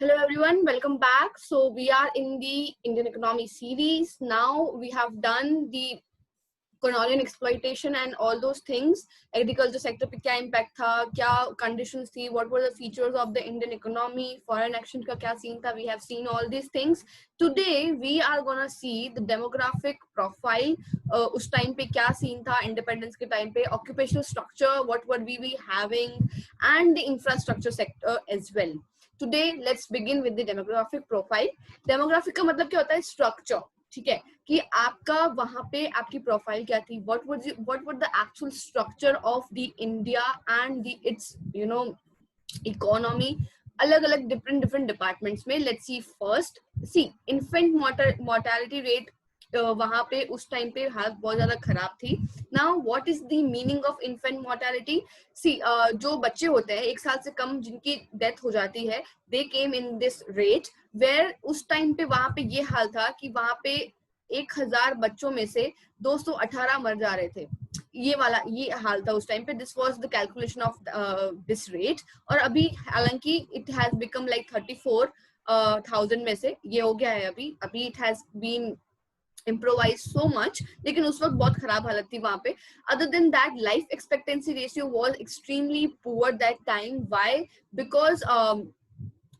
Hello everyone, welcome back. So we are in the Indian economy series. Now we have done the colonial exploitation and all those things. Agriculture sector पे क्या impact था, क्या conditions थी, what were the features of the Indian economy, foreign exchange का क्या scene था. We have seen all these things. Today we are gonna see the demographic profile. उस time पे क्या scene था, independence के time पे, occupational structure, what were we be having, and the infrastructure sector as well. Today let's begin with the demographic profile. Demographic का मतलब क्या होता है? Structure. ठीक है कि आपका वहां पे आपकी प्रोफाइल क्या थी, what was the actual structure of the India and the its economy, अलग अलग different departments में. Let's see first. See, infant mortality rate वहां पे उस टाइम पे हालत बहुत ज्यादा खराब थी. Now what is the meaning of infant mortality? See, जो बच्चे होते हैं 1 साल से कम जिनकी डेथ हो जाती है, दे केम इन दिस रेट वेयर उस टाइम पे वहां पे ये हाल था कि वहां पे 1000 बच्चों में से 218 मर जा रहे थे. ये हाल था उस टाइम पे. This was the calculation of this rate. और अभी हालांकि इट हैज बिकम लाइक 34,000 में से ये हो गया है. अभी it has been improvise so much, लेकिन उस वक्त बहुत खराब हालत थी वहां पे. other than that, life expectancy ratio was extremely poor that time. Why? Because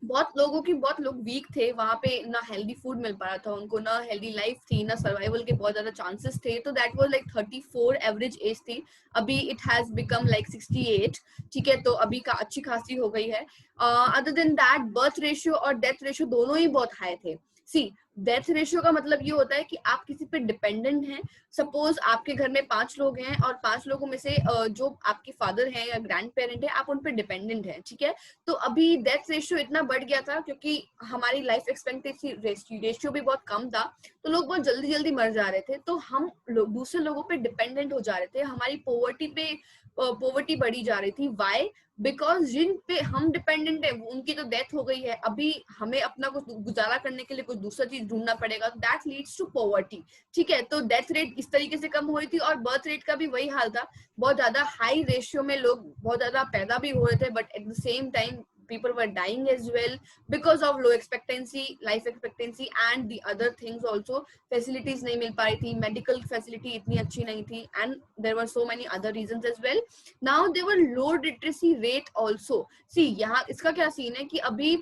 बहुत लोग वीक थे वहां पे. ना हेल्दी फूड मिल पा रहा था उनको, ना हेल्दी लाइफ थी, ना सर्वाइवल के बहुत ज्यादा चांसेस थे. तो that was like 34 average age थी. अभी इट हैज बिकम लाइक 68. ठीक है, तो अभी का अच्छी खासी हो गई है. Other than that, birth ratio और डेथ रेशियो दोनों ही बहुत हाई थे. सी, डेथ रेशियो का मतलब ये होता है कि आप किसी पे डिपेंडेंट हैं. सपोज आपके घर में 5 लोग हैं और 5 लोगों में से जो आपके फादर हैं या ग्रैंड पेरेंट है, आप उन पे डिपेंडेंट हैं. ठीक है, तो अभी डेथ रेशियो इतना बढ़ गया था क्योंकि हमारी लाइफ एक्सपेक्टेंसी रेशियो भी बहुत कम था. तो लोग बहुत जल्दी जल्दी मर जा रहे थे. तो हम दूसरे लोगों पे डिपेंडेंट हो जा रहे थे. हमारी पॉवर्टी बढ़ी जा रही थी. वाई? बिकॉज जिन पे हम डिपेंडेंट है उनकी तो डेथ हो गई है. अभी हमें अपना कुछ गुजारा करने के लिए कुछ दूसरा चीज ढूंढना पड़ेगा. That leads to poverty. ठीक है, तो डेथ रेट इस तरीके से कम हो रही थी और बर्थ रेट का भी वही हाल था. बहुत ज्यादा हाई रेशियो में लोग बहुत ज्यादा पैदा भी हो रहे थे, but at the same time people were dying as well because of low expectancy, life expectancy and the other things also. facilities नहीं मिल पा रही थी, medical facility इतनी अच्छी नहीं थी, and there were so many other reasons as well. now there were low literacy rate also. see, यहाँ इसका क्या सीन है कि अभी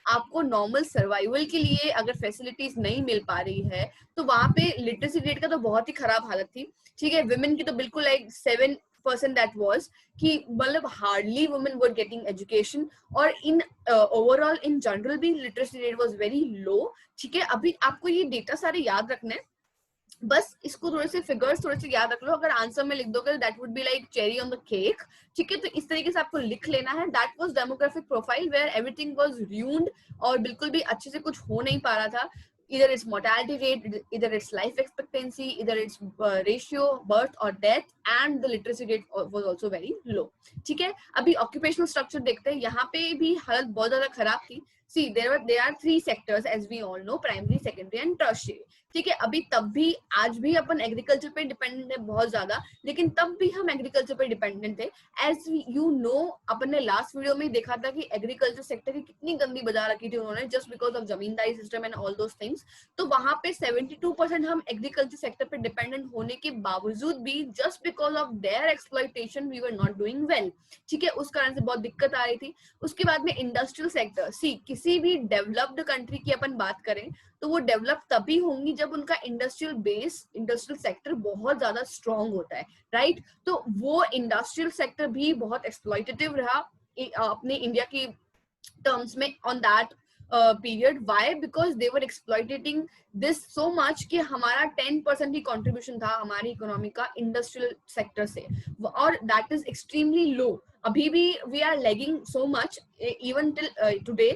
आपको नॉर्मल सर्वाइवल के लिए अगर फैसिलिटीज नहीं मिल पा रही है तो वहां पे लिटरेसी रेट का तो बहुत ही खराब हालत थी. ठीक है, विमेन की तो बिल्कुल लाइक 7% दैट वाज कि मतलब hardly women were getting education. और इन ओवरऑल इन जनरल भी literacy rate was very low. ठीक है, अभी आपको ये डेटा सारे याद रखने हैं. बस इसको थोड़े से फिगर्स थोड़े से याद रख लो. अगर आंसर में लिख दोगे that would be like cherry on the cake. ठीक है, तो इस तरीके से आपको लिख लेना है. That was demographic profile where everything was ruined और बिल्कुल भी अच्छे से कुछ हो नहीं पा रहा था. either it's mortality rate, either it's life expectancy, either it's ratio birth or death, and the literacy rate was also very low. ठीक है, अभी occupational structure देखते हैं. यहाँ पे भी हालत बहुत ज्यादा खराब थी. see, there are 3 sectors as we all know: primary, secondary and tertiary. ठीक है, अभी तब भी आज भी अपन एग्रीकल्चर पे डिपेंडेंट है बहुत ज्यादा, लेकिन तब भी हम एग्रीकल्चर पे डिपेंडेंट थे. एज यू नो, अपन ने लास्ट वीडियो में देखा था कि एग्रीकल्चर सेक्टर की कितनी गंदी बजा रखी थी उन्होंने, just because of zamindari system and all those things. तो वहां पे 72% हम एग्रीकल्चर सेक्टर पे डिपेंडेंट होने के बावजूद भी just because of their exploitation we were not doing well. ठीक है, उस कारण से बहुत दिक्कत आ रही थी. उसके बाद में इंडस्ट्रियल सेक्टर. सी, किसी भी डेवलप्ड कंट्री की अपन बात करें तो वो डेवलप तभी होंगी जब उनका इंडस्ट्रियल बेस, इंडस्ट्रियल सेक्टर बहुत ज्यादा स्ट्रॉन्ग होता है. राइट? तो वो इंडस्ट्रियल सेक्टर भी बहुत एक्सप्लॉइटेटिव रहा अपने इंडिया की टर्म्स में on that period. Why? Because they were exploiting this so much कि हमारा 10% ही contribution था हमारी इकोनॉमी का इंडस्ट्रियल सेक्टर से, और that is extremely low. अभी भी we are lagging so much even till today,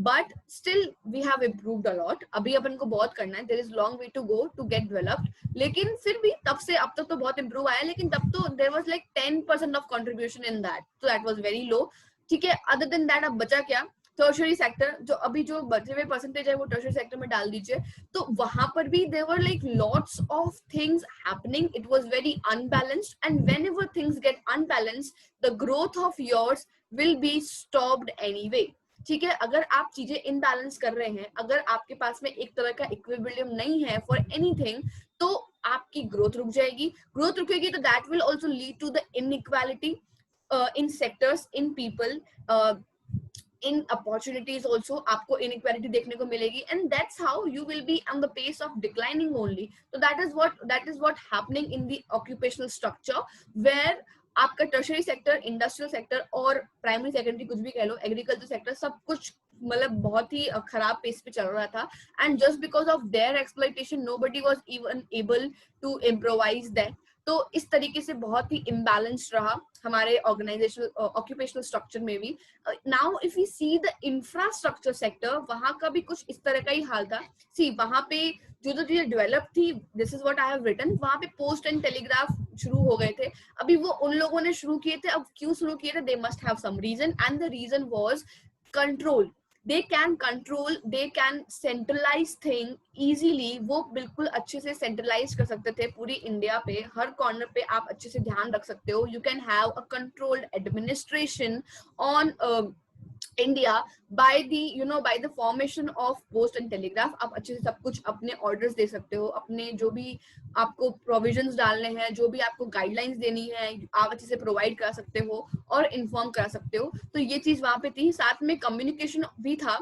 but still we have improved a lot. अभी अपन को बहुत करना है. There is long way to go to get developed. लेकिन फिर भी तब से अब तक तो बहुत improve आया, लेकिन तब तो there was like 10% of contribution in that, so that was very low. ठीक है, other than that अब बचा क्या? Tertiary sector. जो अभी जो बचे हुए परसेंटेज है वो टर्शरी सेक्टर में डाल दीजिए. तो वहां पर भी there were like lots of things happening. It was very unbalanced, and whenever things get unbalanced the growth of yours will be stopped anyway. ठीक है, अगर आप चीजें इनबैलेंस कर रहे हैं, अगर आपके पास में एक तरह का इक्विलिब्रियम नहीं है फॉर एनीथिंग, तो आपकी ग्रोथ रुक जाएगी. ग्रोथ रुकेगी तो that will also lead to the inequality in sectors, in people, in opportunities also आपको inequality देखने को मिलेगी, and that's how you will be on the pace of declining only. So that is what happening in the occupational structure, where आपका tertiary sector, industrial sector और primary secondary कुछ भी कह लो, agriculture sector, सब कुछ मतलब बहुत ही खराब पेस पे चल रहा था. And just because of their exploitation nobody was even able to improvise that. तो इस तरीके से बहुत ही इम्बैलेंस्ड रहा हमारे ऑर्गेनाइजेशनल ऑक्यूपेशनल स्ट्रक्चर में भी. Now if you see the infrastructure sector, वहां का भी कुछ इस तरह का ही हाल था. सी वहां पे जो जो चीजें डेवलप थी, this is what I have written, वहां पे पोस्ट एंड टेलीग्राफ शुरू हो गए थे. अभी वो उन लोगों ने शुरू किए थे. अब क्यों शुरू किए थे? They must have some reason, and the reason was control. they can control, they can centralize thing easily. वो बिल्कुल अच्छे से centralize कर सकते थे पूरी इंडिया पे, हर कॉर्नर पे आप अच्छे से ध्यान रख सकते हो. You can have a controlled administration on India by the formation of post and telegraph. आप अच्छे से सब कुछ अपने orders दे सकते हो, अपने जो भी आपको provisions डालने हैं, जो भी आपको guidelines देनी है, आप अच्छे से provide करा सकते हो और inform करा सकते हो. तो ये चीज वहां पे थी. साथ में communication भी था.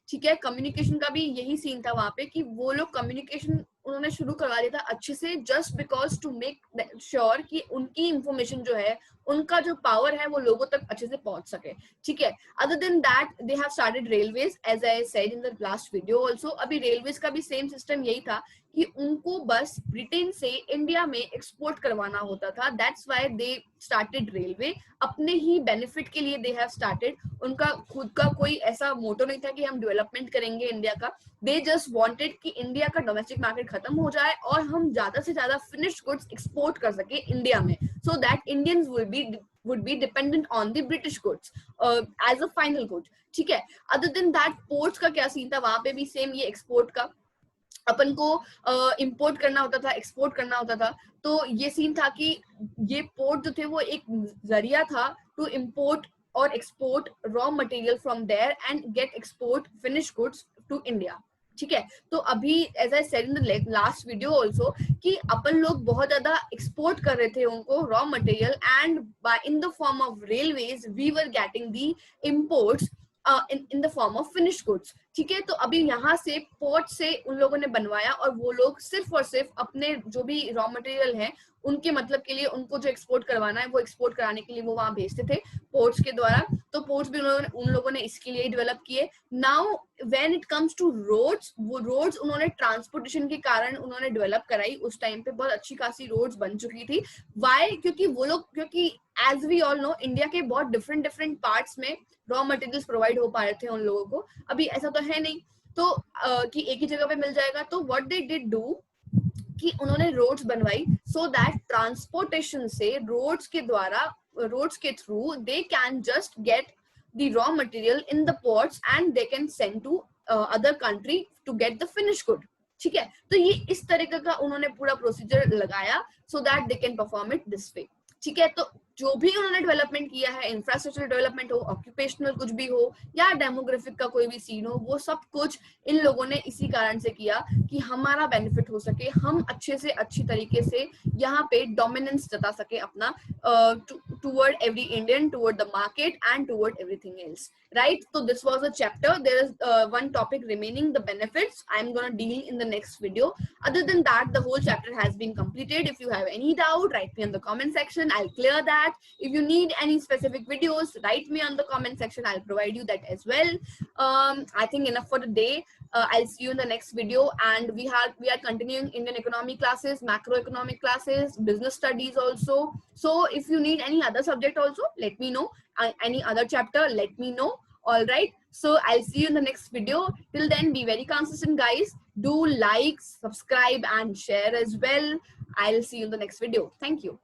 ठीक है, कम्युनिकेशन का भी यही सीन था वहां पे कि वो लोग कम्युनिकेशन उन्होंने शुरू करवा दिया था अच्छे से, just because to make sure कि उनकी इंफॉर्मेशन जो है, उनका जो पावर है वो लोगों तक अच्छे से पहुंच सके. ठीक है, other than that they have started railways, as I said in the last video also. अभी रेलवेज का भी सेम सिस्टम यही था कि उनको बस ब्रिटेन से इंडिया में एक्सपोर्ट करवाना होता था. That's why they started railway. अपने ही बेनिफिट के लिए दे हैव स्टार्टेड. उनका खुद का कोई ऐसा मोटो नहीं था कि हम डेवलपमेंट करेंगे इंडिया का. दे जस्ट वांटेड कि इंडिया का डोमेस्टिक मार्केट खत्म हो जाए और हम ज्यादा से ज्यादा फिनिश्ड गुड्स एक्सपोर्ट कर सके इंडिया में, so that Indians would be dependent on the British goods as a final good. ठीक है, other than that ports का क्या सीन था? वहां पे भी सेम ये एक्सपोर्ट का अपन को इंपोर्ट करना होता था, एक्सपोर्ट करना होता था. तो ये सीन था कि ये पोर्ट जो थे वो एक जरिया था टू इंपोर्ट और export raw material from there and get export finish goods to India. ठीक है, तो अभी as I said in the last video also कि अपन लोग बहुत ज्यादा एक्सपोर्ट कर रहे थे उनको raw material, and by in the form of railways we were getting the imports in the form of finished goods. ठीक है, तो अभी यहाँ से पोर्ट से उन लोगों ने बनवाया और वो लोग सिर्फ और सिर्फ अपने जो भी रॉ मटेरियल है उनके मतलब के लिए, उनको जो एक्सपोर्ट करवाना है वो एक्सपोर्ट कराने के लिए वो वहां भेजते थे पोर्ट्स के द्वारा. तो पोर्ट्स भी उन लोगों ने इसके लिए डेवलप किए. Now when it comes to roads, वो रोड्स उन्होंने ट्रांसपोर्टेशन के कारण उन्होंने डेवलप कराई. उस टाइम पे बहुत अच्छी खासी रोड्स बन चुकी थी. वाई? क्योंकि as we all know India के बहुत डिफरेंट पार्ट्स में रॉ मटेरियल्स प्रोवाइड हो पा रहे थे उन लोगों को. अभी ऐसा तो है नहीं तो कि एक ही जगह पे मिल जाएगा. तो व्हाट दे डिड डू कि उन्होंने रोड्स बनवाई सो दैट ट्रांसपोर्टेशन से रोड्स के द्वारा, रोड्स के through they can just get the raw material in the ports and they can send to other country to get the finish good. ठीक है, तो ये इस तरीके का उन्होंने पूरा प्रोसीजर लगाया so that they can perform it this way. ठीक है, तो जो भी उन्होंने डेवलपमेंट किया है, इंफ्रास्ट्रक्चर डेवलपमेंट हो, ऑक्यूपेशनल कुछ भी हो या डेमोग्राफिक का कोई भी सीन हो, वो सब कुछ इन लोगों ने इसी कारण से किया कि हमारा बेनिफिट हो सके, हम अच्छे से अच्छी तरीके से यहाँ पे डोमिनेंस जता सके अपना toward every Indian, toward the market and toward everything else. Right, so this was a chapter. There is one topic remaining, the benefits. I'm gonna deal in the next video. Other than that, the whole chapter has been completed. If you have any doubt, write me in the comment section. I'll clear that. If you need any specific videos, write me on the comment section. I'll provide you that as well. I think enough for today. I'll see you in the next video, and we are continuing Indian economy classes, macroeconomic classes, business studies also. So if you need any other subject also, let me know. Any other chapter, let me know. All right, so I'll see you in the next video. Till then, be very consistent, guys. Do like, subscribe and share as well. I'll see you in the next video. Thank you.